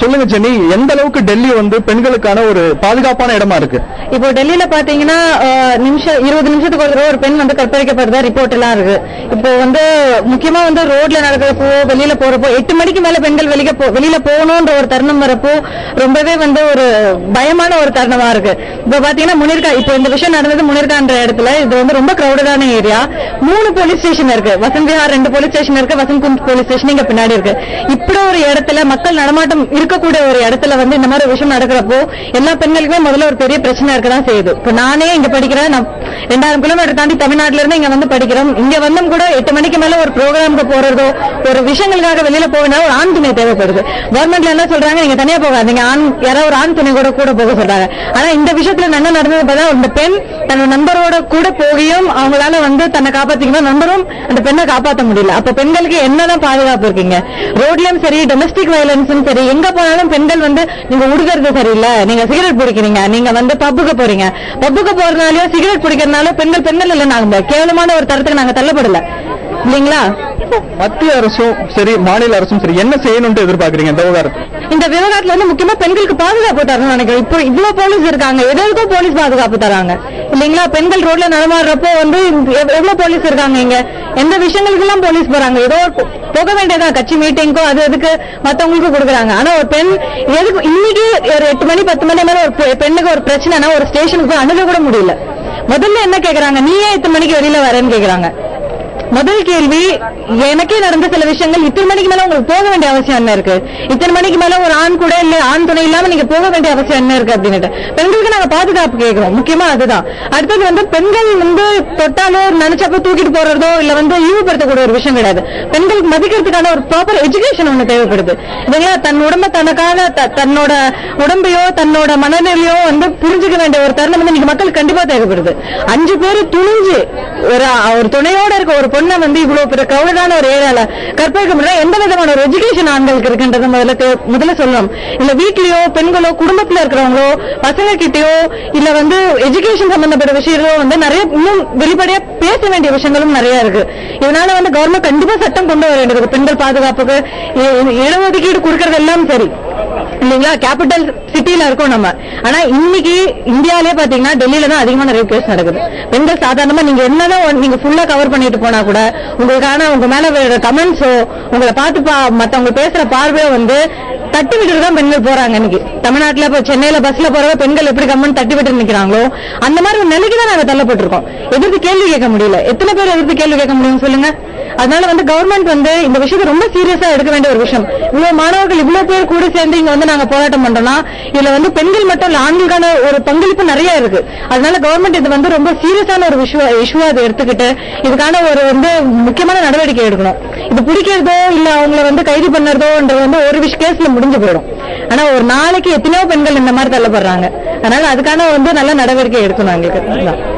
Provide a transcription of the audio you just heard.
சொல்லுங்க ஜெனி, எந்த அளவுக்கு டெல்லி வந்து பெண்களுக்கான ஒரு பாதுகாப்பான இடமா இருக்கு? இப்போ டெல்லியில பாத்தீங்கன்னா 20 நிமிஷத்துக்கு ஒரு தடவை ஒரு பெண் வந்து கற்பழிக்கப்படுறதா ரிப்போர்ட் எல்லாம் இருக்கு. இப்போ வந்து முக்கியமா வந்து ரோட்ல நடக்கிறப்போ வெளியில போறப்போ 8 மணிக்கு மேல பெண்கள் வெளியில போகணும்ன்ற ஒரு தருணம் வரப்போ ரொம்பவே வந்து ஒரு பயமான ஒரு தருணமா இருக்கு. இப்ப பாத்தீங்கன்னா முனிர்கா, இப்போ இந்த விஷயம் நடந்தது முனிர்கான்ற இடத்துல. இது வந்து ரொம்ப கிரௌடடான ஏரியா. 3 போலீஸ் ஸ்டேஷன் இருக்கு. வசந்த் விஹார் 2 போலீஸ் ஸ்டேஷன் இருக்கு. வசந்த் குந்த் போலீஸ் ஸ்டேஷன் இங்க பின்னாடி இருக்கு. இப்படி ஒரு இடத்துல மக்கள் நடமாட்டம் இருக்கக்கூடிய ஒரு இடத்துல வந்து இந்த மாதிரி விஷயம் நடக்கிறப்போ எல்லா பெண்களுக்குமே முதல்ல ஒரு பெரிய பிரச்சனை இருக்கதான் செய்யுது. இப்ப நானே இங்க படிக்கிறேன். 2000 கிலோமீட்டர் தாண்டி தமிழ்நாட்டுல இருந்து இங்க வந்து படிக்கிறோம். இங்க வந்தும் கூட 8 மணிக்கு மேல ஒரு ப்ரோக்ராமுக்கு போறதோ ஒரு விஷயங்களுக்காக வெளியில போகணும் ஒரு ஆண் துணை தேவைப்படுது. கவர்மெண்ட்ல என்ன சொல்றாங்க, நீங்க தனியா போகாதீங்க, யாராவது ஒரு ஆண் துணை கூட போக சொல்றாங்க. ஆனா இந்த விஷயத்துல என்ன நடந்தது பார்த்தா, இந்த பெண் தன்னோட நண்பரோட கூட போகியும் அவங்களால வந்து தன்னை காப்பாத்திக்கணும், நண்பரும் அந்த பெண்ணை காப்பாற்ற முடியல. அப்ப பெண்களுக்கு என்னதான் பாதுகாப்பு இருக்கீங்க? ரோட்லயும் சரி, டொமஸ்டிக் வயலன்ஸும் சரி, எங்க போனாலும் பெண்கள் வந்து நீங்க உடுகிறது சரியில்லை, நீங்க சிகரெட் பிடிக்கிறீங்க, நீங்க வந்து பப்புக்கு போறீங்க, பப்புக்கு போறதுனாலயோ சிகரெட் பிடிக்கிறதுனால பெண்கள் இல்ல, நாங்க கேவலமான ஒரு தரத்துக்கு நாங்க தள்ளப்படல இல்லீங்களா? மத்திய அரசும் சரி, மாநில அரசும் சரி, என்ன செய்யணும்னு எதிர்பார்க்கறீங்க இந்த விவகாரத்துல வந்து முக்கியமா பெண்களுக்கு பாதுகாப்பு தரணும்னு நினைக்கிறேன். இப்போ இவ்வளவு போலீஸ் இருக்காங்க, எதற்கும் போலீஸ் பாதுகாப்பு தராங்க இல்லீங்களா? பெண்கள் ரோட்ல நடமாடுறப்போ வந்து எவ்வளவு போலீஸ் இருக்காங்க, இங்க எந்த விஷயங்களுக்கு எல்லாம் போலீஸ் போறாங்க. ஏதோ போக வேண்டியதா கட்சி மீட்டிங்கோ அது எதுக்கு மத்தவங்களுக்கு கொடுக்குறாங்க. ஆனா ஒரு பெண் எதுக்கு இன்னைக்கு ஒரு 8 மணி 10 மணி மேல ஒரு பெண்ணுக்கு ஒரு பிரச்சனைனா ஒரு ஸ்டேஷனுக்கு அணுக கூட முடியல. முதல்ல என்ன கேக்குறாங்க, நீ ஏன் 8 மணிக்கு வெளியில வரேன்னு கேக்குறாங்க. முதல் கேள்வி, எனக்கே நடந்த சில விஷயங்கள், இத்தனை மணிக்கு மேல உங்களுக்கு போக வேண்டிய அவசியம் என்ன இருக்கு? இத்தனை மணிக்கு மேல ஒரு ஆண் கூட இல்ல ஆண் துணை இல்லாம நீங்க போக வேண்டிய அவசியம் என்ன இருக்கு அப்படின்னு பெண்களுக்கு நாங்க பாதுகாப்பு கேட்கிறோம். முக்கியமா அதுதான். அடுத்தது வந்து பெண்கள் வந்து தொட்டாலோ நினைச்சப்போ தூக்கிட்டு போறதோ இல்ல வந்து இழிவுபடுத்தக்கூடிய ஒரு விஷயம் கிடையாது. பெண்களுக்கு மதிக்கிறதுக்கான ஒரு ப்ராப்பர் எஜுகேஷன் ஒண்ணு தேவைப்படுது இல்லைங்களா? தன் உடம்ப தனக்கான தன்னோட உடம்பையோ தன்னோட மனநிலையோ வந்து புரிஞ்சுக்க வேண்டிய ஒரு தருணம் வந்து இன்னைக்கு மக்களுக்கு கண்டிப்பா தேவைப்படுது. 5 பேர் துணிஞ்சு ஒரு துணையோட இருக்க ஒரு பொண்ணை வந்து இவ்வளவு பெரிய கிரௌடடான ஒரு ஏரியால கற்பழிக்க முடியல. எந்த விதமான ஒரு எஜுகேஷன் ஆண்களுக்கு இருக்குன்றது முதல்ல சொல்லணும். இல்ல வீட்லயோ பெண்களோ குடும்பத்துல இருக்கிறவங்களோ பசங்க கிட்டயோ இல்ல வந்து எஜுகேஷன் சம்பந்தப்பட்ட விஷயங்களோ வந்து நிறைய இன்னும் வெளிப்படையா பேச வேண்டிய விஷயங்களும் நிறைய இருக்கு. இதனால வந்து கவர்மெண்ட் கண்டிப்பா சட்டம் கொண்டு வர வேண்டியது. பெண்கள் பாதுகாப்புக்கு இடஒதுக்கீடு கொடுக்கறது எல்லாம் சரி இல்லீங்களா? கேபிட்டல் சிட்டில இருக்கோம் நம்ம. ஆனா இன்னைக்கு இந்தியாலே பாத்தீங்கன்னா டெல்லியில தான் அதிகமான ரேப் கேஸ் நடக்குது. பெண்கள் சாதாரணமா நீங்க என்னதான் நீங்க ஃபுல்லா கவர் பண்ணிட்டு போனா கூட உங்களுக்கான உங்க மேல கமெண்ட்ஸோ உங்களை பார்த்து மத்தவங்க பேசுற பார்வையோ வந்து தட்டி விட்டுட்டு தான் பெண்கள் போறாங்க. இன்னைக்கு தமிழ்நாட்டுல இப்ப சென்னையில பஸ்ல போறவங்க பெண்கள் எப்படி கமெண்ட் தட்டி விட்டு நிக்கிறாங்களோ அந்த மாதிரி ஒரு நிலைக்கு தான் நாங்க தள்ளப்பட்டிருக்கோம். எதிர்த்து கேள்வி கேட்க முடியல. எத்தனை பேர் எதிர்த்து கேள்வி கேட்க முடியும் சொல்லுங்க? அதனால வந்து கவர்மெண்ட் வந்து இந்த விஷயத்தை ரொம்ப சீரியஸா எடுக்க வேண்டிய ஒரு விஷயம். இவ்வளவு மாணவர்கள் இவ்வளவு பேர் கூட சேர்ந்து இங்க வந்து நாங்க போராட்டம் பண்றோம்னா இதுல வந்து பெண்கள் மட்டும் இல்ல ஆண்களுக்கான ஒரு பங்களிப்பு நிறைய இருக்கு. அதனால கவர்மெண்ட் இது வந்து ரொம்ப சீரியஸான ஒரு இஷ்யூ அதை எடுத்துக்கிட்டு இதுக்கான ஒரு வந்து முக்கியமான நடவடிக்கை எடுக்கணும். இது பிடிக்கிறதோ இல்ல அவங்களை வந்து கைது பண்ணறதோன்றது வந்து ஒரு கேஸ்ல முடிஞ்சு போயிடும். ஆனா ஒரு நாளைக்கு எத்தனையோ பெண்கள் இந்த மாதிரி தள்ளப்படுறாங்க. அதனால அதுக்கான வந்து நல்ல நடவடிக்கை எடுக்கணும் எங்களுக்கு.